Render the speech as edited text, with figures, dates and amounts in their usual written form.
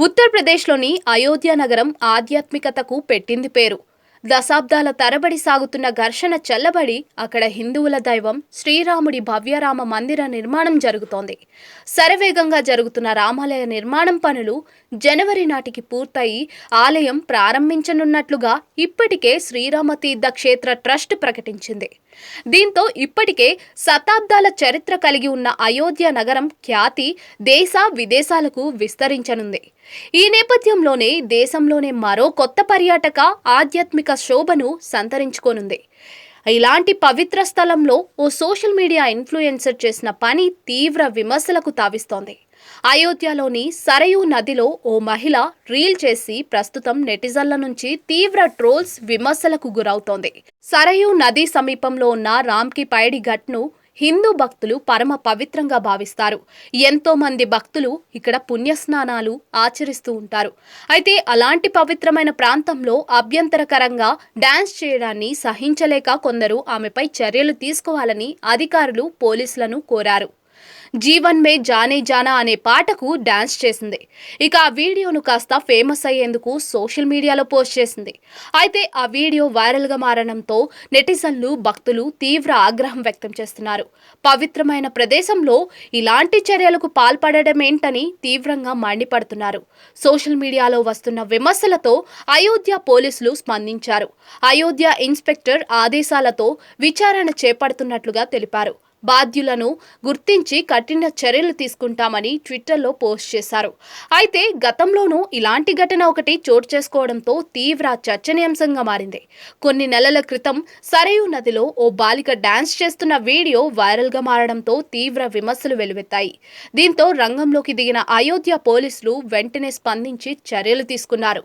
ఉత్తరప్రదేశ్లోని అయోధ్య నగరం ఆధ్యాత్మికతకు పెట్టింది పేరు. దశాబ్దాల తరబడి సాగుతున్న ఘర్షణ చల్లబడి అక్కడ హిందువుల దైవం శ్రీరాముడి భవ్యరామ మందిర నిర్మాణం జరుగుతోంది. శరవేగంగా జరుగుతున్న రామాలయ నిర్మాణం పనులు జనవరి నాటికి పూర్తయి ఆలయం ప్రారంభించనున్నట్లుగా ఇప్పటికే శ్రీరామ తీర్థ క్షేత్ర ట్రస్ట్ ప్రకటించింది. దీంతో ఇప్పటికే శతాబ్దాల చరిత్ర కలిగి ఉన్న అయోధ్య నగరం ఖ్యాతి దేశ విదేశాలకు విస్తరించనుంది. ఈ నేపథ్యంలోనే దేశంలోనే మరో కొత్త పర్యాటక ఆధ్యాత్మిక శోభను సంతరించుకోనుంది. ఇలాంటి పవిత్ర స్థలంలో ఓ సోషల్ మీడియా ఇన్ఫ్లుయెన్సర్ చేసిన పని తీవ్ర విమర్శలకు తావిస్తోంది. అయోధ్యలోని సరయూ నదిలో ఓ మహిళ రీల్ చేసి ప్రస్తుతం నెటిజన్ల నుంచి తీవ్ర ట్రోల్స్ విమర్శలకు గురవుతోంది. సరయూ నది సమీపంలో ఉన్న రామ్కి పైడి ఘట్ను హిందూ భక్తులు పరమ పవిత్రంగా భావిస్తారు. ఎంతో మంది భక్తులు ఇక్కడ పుణ్యస్నానాలు ఆచరిస్తూ ఉంటారు. అయితే అలాంటి పవిత్రమైన ప్రాంతంలో అభ్యంతరకరంగా డాన్స్ చేయడాన్ని సహించలేక కొందరు ఆమెపై చర్యలు తీసుకోవాలని అధికారులు పోలీసులను కోరారు. జీవన్ మే జానే జానా అనే పాటకు డాన్స్ చేసింది. ఇక ఆ వీడియోను కాస్త ఫేమస్ అయ్యేందుకు సోషల్ మీడియాలో పోస్ట్ చేసింది. అయితే ఆ వీడియో వైరల్గా మారడంతో నెటిజన్లు భక్తులు తీవ్ర ఆగ్రహం వ్యక్తం చేస్తున్నారు. పవిత్రమైన ప్రదేశంలో ఇలాంటి చర్యలకు పాల్పడడమేంటని తీవ్రంగా మండిపడుతున్నారు. సోషల్ మీడియాలో వస్తున్న విమర్శలతో అయోధ్య పోలీసులు స్పందించారు. అయోధ్య ఇన్స్పెక్టర్ ఆదేశాలతో విచారణ చేపడుతున్నట్లుగా తెలిపారు. బాధ్యులను గుర్తించి కఠిన చర్యలు తీసుకుంటామని ట్విట్టర్లో పోస్ట్ చేశారు. అయితే గతంలోనూ ఇలాంటి ఘటన ఒకటి చోటు చేసుకోవడంతో తీవ్ర చర్చనీయాంశంగా మారింది. కొన్ని నెలల క్రితం సరయూ నదిలో ఓ బాలిక డాన్స్ చేస్తున్న వీడియో వైరల్గా మారడంతో తీవ్ర విమర్శలు వెల్లువెత్తాయి. దీంతో రంగంలోకి దిగిన అయోధ్య పోలీసులు వెంటనే స్పందించి చర్యలు తీసుకున్నారు.